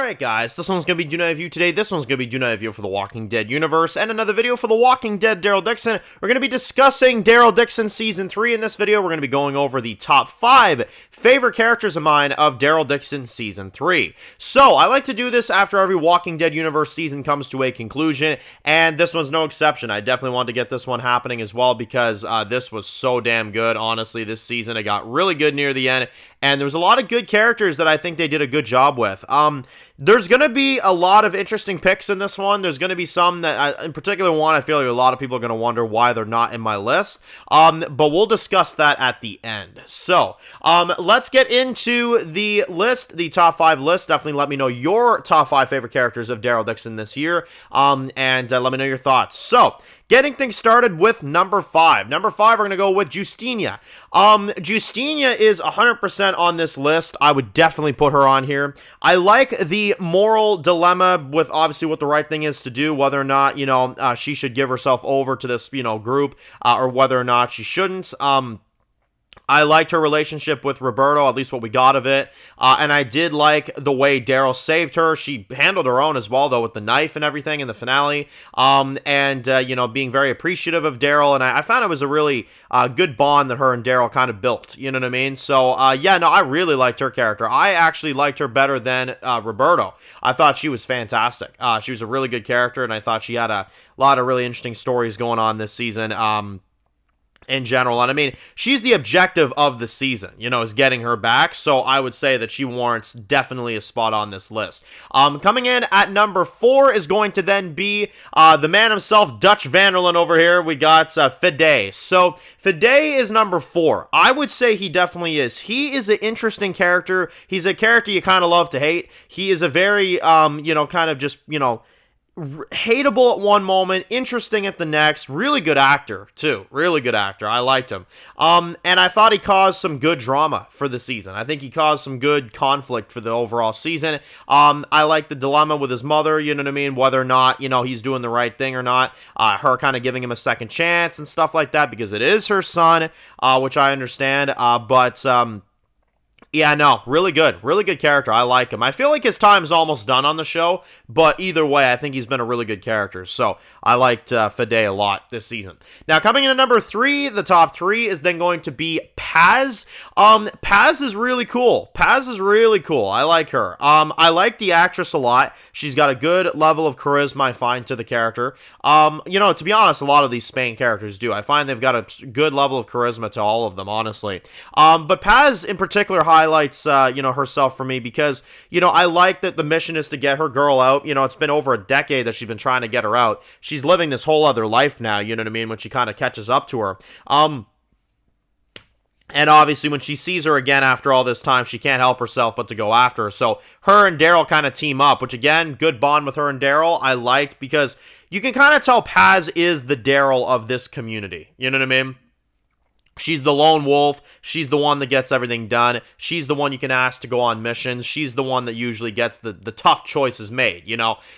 Alright guys, this one's going to be Do Not Review today, this one's going to be Do Not Review for the Walking Dead universe, and another video for the Walking Dead Daryl Dixon. We're going to be discussing Daryl Dixon Season 3 in this video. We're going to be going over the top 5 favorite characters of mine of Daryl Dixon Season 3. So, I like to do this after every Walking Dead universe season comes to a conclusion, and this one's no exception. I definitely wanted to get this one happening as well because this was so damn good, honestly, this season. It got really good near the end, and there was a lot of good characters that I think they did a good job with. There's going to be a lot of interesting picks in this one. There's going to be some that, in particular one, I feel like a lot of people are going to wonder why they're not in my list. But we'll discuss that at the end. So, let's get into the list, the top 5 list. Definitely let me know your top 5 favorite characters of Daryl Dixon this year. And let me know your thoughts. So, getting things started with number 5. Number 5, we're going to go with Justina. Justina is 100% on this list. I would definitely put her on here. I like the moral dilemma with obviously what the right thing is to do, whether or not, she should give herself over to this, group, or whether or not she shouldn't. I liked her relationship with Roberto, at least what we got of it, and I did like the way Daryl saved her. She handled her own as well, though, with the knife and everything in the finale, being very appreciative of Daryl, and I found it was a really good bond that her and Daryl kind of built, you know what I mean? So, I really liked her character. I actually liked her better than Roberto. I thought she was fantastic. She was a really good character, and I thought she had a lot of really interesting stories going on this season, in general. And I mean, she's the objective of the season, is getting her back. So I would say that she warrants definitely a spot on this list. Coming in at number 4 is going to then be the man himself, Dutch Vanderlyn over here. We got Fede. So Fede is number 4. I would say he definitely is. He is an interesting character. He's a character you kind of love to hate. He is a very, hateable at one moment, interesting at the next, really good actor, too. Really good actor. I liked him. And I thought he caused some good drama for the season. I think he caused some good conflict for the overall season. I like the dilemma with his mother, you know what I mean? Whether or not, he's doing the right thing or not. Her kind of giving him a second chance and stuff like that because it is her son, which I understand. Yeah, no, really good character. I like him. I feel like his time's almost done on the show, but either way, I think he's been a really good character. So I liked Fede a lot this season. Now, coming in at number 3, the top 3 is then going to be Paz. Paz is really cool. I like her. I like the actress a lot. She's got a good level of charisma, I find, to the character. To be honest, a lot of these Spain characters do. I find they've got a good level of charisma to all of them, honestly. But Paz, in particular, highlights, herself for me because, I like that the mission is to get her girl out. It's been over a decade that she's been trying to get her out. She's living this whole other life now, you know what I mean, when she kind of catches up to her. And obviously, when she sees her again after all this time, she can't help herself but to go after her. So her and Daryl kind of team up, which again, good bond with her and Daryl. I liked because you can kind of tell Paz is the Daryl of this community. You know what I mean? She's the lone wolf. She's the one that gets everything done. She's the one you can ask to go on missions. She's the one that usually gets the tough choices made,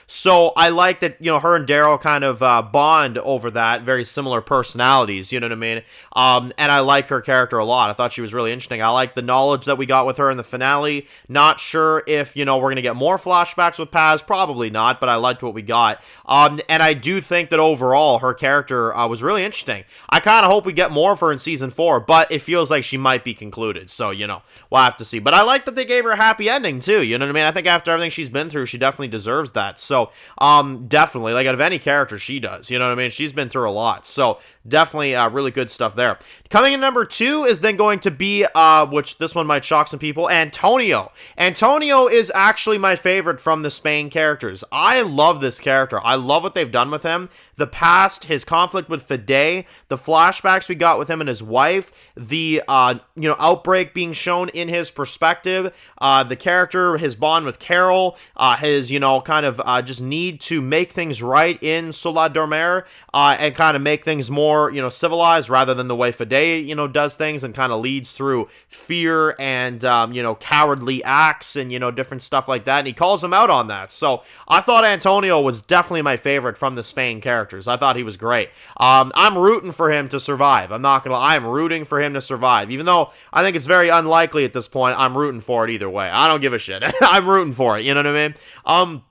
So I like that, her and Daryl kind of bond over that. Very similar personalities, you know what I mean? And I like her character a lot. I thought she was really interesting. I like the knowledge that we got with her in the finale. Not sure if, we're going to get more flashbacks with Paz. Probably not, but I liked what we got. And I do think that overall, her character was really interesting. I kind of hope we get more of her in Season 4, but it feels like she might be concluded, so, we'll have to see. But I like that they gave her a happy ending, too, you know what I mean? I think after everything she's been through, she definitely deserves that, so, definitely, like, out of any character, she does, you know what I mean? She's been through a lot, so, definitely, really good stuff there. Coming in number 2 is then going to be, which this one might shock some people, Antonio. Antonio is actually my favorite from the Spain characters. I love this character. I love what they've done with him. The past, his conflict with Fede, the flashbacks we got with him and his wife, the, outbreak being shown in his perspective, the character, his bond with Carol, his, just need to make things right in Sola Dormer, and kind of make things more, more, civilized rather than the way Fede, does things and kind of leads through fear and, cowardly acts and, different stuff like that. And he calls him out on that. So I thought Antonio was definitely my favorite from the Spain characters. I thought he was great. I'm rooting for him to survive. I'm not going to lie. I'm rooting for him to survive. Even though I think it's very unlikely at this point, I'm rooting for it either way. I don't give a shit. I'm rooting for it. You know what I mean?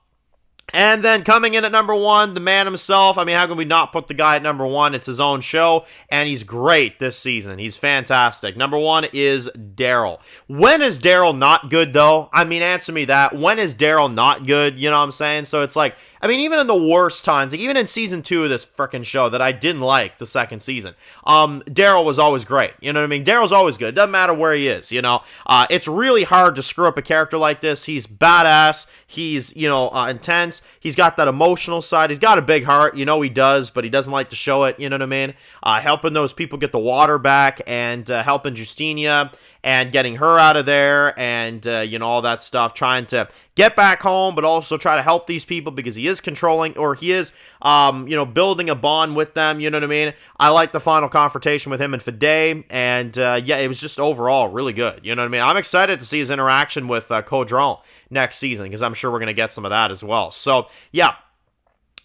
And then coming in at number 1, the man himself. I mean, how can we not put the guy at number 1? It's his own show, and he's great this season. He's fantastic. Number 1 is Daryl. When is Daryl not good, though? I mean, answer me that. When is Daryl not good? You know what I'm saying? So it's like, I mean, even in the worst times, like even in season 2 of this freaking show that I didn't like the second season, Daryl was always great. You know what I mean? Daryl's always good. It doesn't matter where he is, It's really hard to screw up a character like this. He's badass. He's, intense. He's got that emotional side. He's got a big heart. He does, but he doesn't like to show it. You know what I mean? Helping those people get the water back and helping Justina and getting her out of there and, all that stuff. Trying to get back home, but also try to help these people because he is controlling, or he is, building a bond with them. You know what I mean? I like the final confrontation with him and Fede, and, it was just overall really good. You know what I mean? I'm excited to see his interaction with Codron next season because I'm sure we're going to get some of that as well. So, yeah.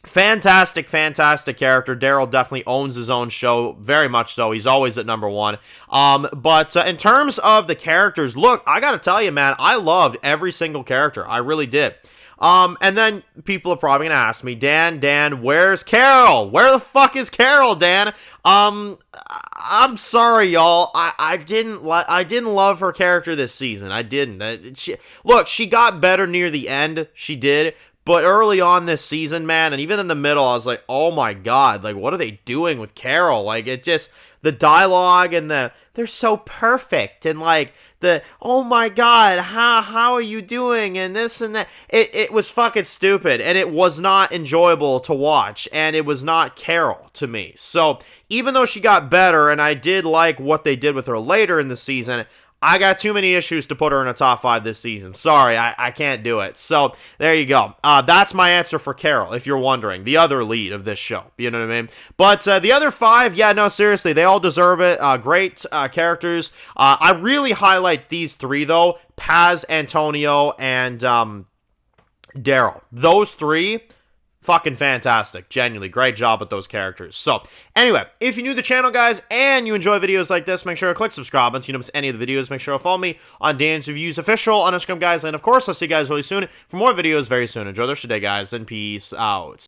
Fantastic character. Daryl definitely owns his own show, very much so. He's always at number 1. But in terms of the characters, look, I gotta tell you, man, I loved every single character. I really did. And then people are probably gonna ask me, Dan, where's Carol? Where the fuck is Carol, Dan? I'm sorry, y'all. I didn't love her character this season. I didn't. She got better near the end. She did. But early on this season, man, and even in the middle, I was like, oh my god, like, what are they doing with Carol? Like, it just, the dialogue and they're so perfect, and like, oh my god, how are you doing, and this and that. It was fucking stupid, and it was not enjoyable to watch, and it was not Carol to me. So, even though she got better, and I did like what they did with her later in the season, I got too many issues to put her in a top 5 this season. Sorry, I can't do it. So, there you go. That's my answer for Carol, if you're wondering. The other lead of this show. You know what I mean? But the other 5, yeah, no, seriously, they all deserve it. Great characters. I really highlight these 3, though. Paz, Antonio, and Daryl. Those 3... fucking fantastic. Genuinely. Great job with those characters. So, anyway, if you're new to the channel, guys, and you enjoy videos like this, make sure to click subscribe. And so you don't miss any of the videos, make sure to follow me on Dan's Reviews Official on Instagram, guys. And, of course, I'll see you guys really soon for more videos very soon. Enjoy the rest of your day, guys, and peace out.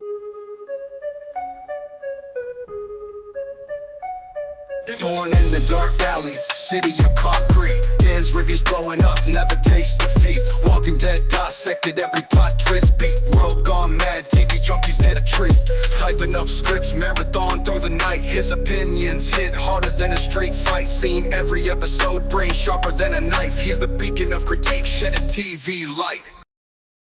Born in the dark alleys, city of concrete. Dan's reviews blowing up, never taste defeat. Walking Dead dissected every plot twist. Beat world gone mad, TV junkies hit a treat. Typing up scripts, marathon through the night. His opinions hit harder than a street fight scene. Every episode, brain sharper than a knife. He's the beacon of critique, shedding TV light.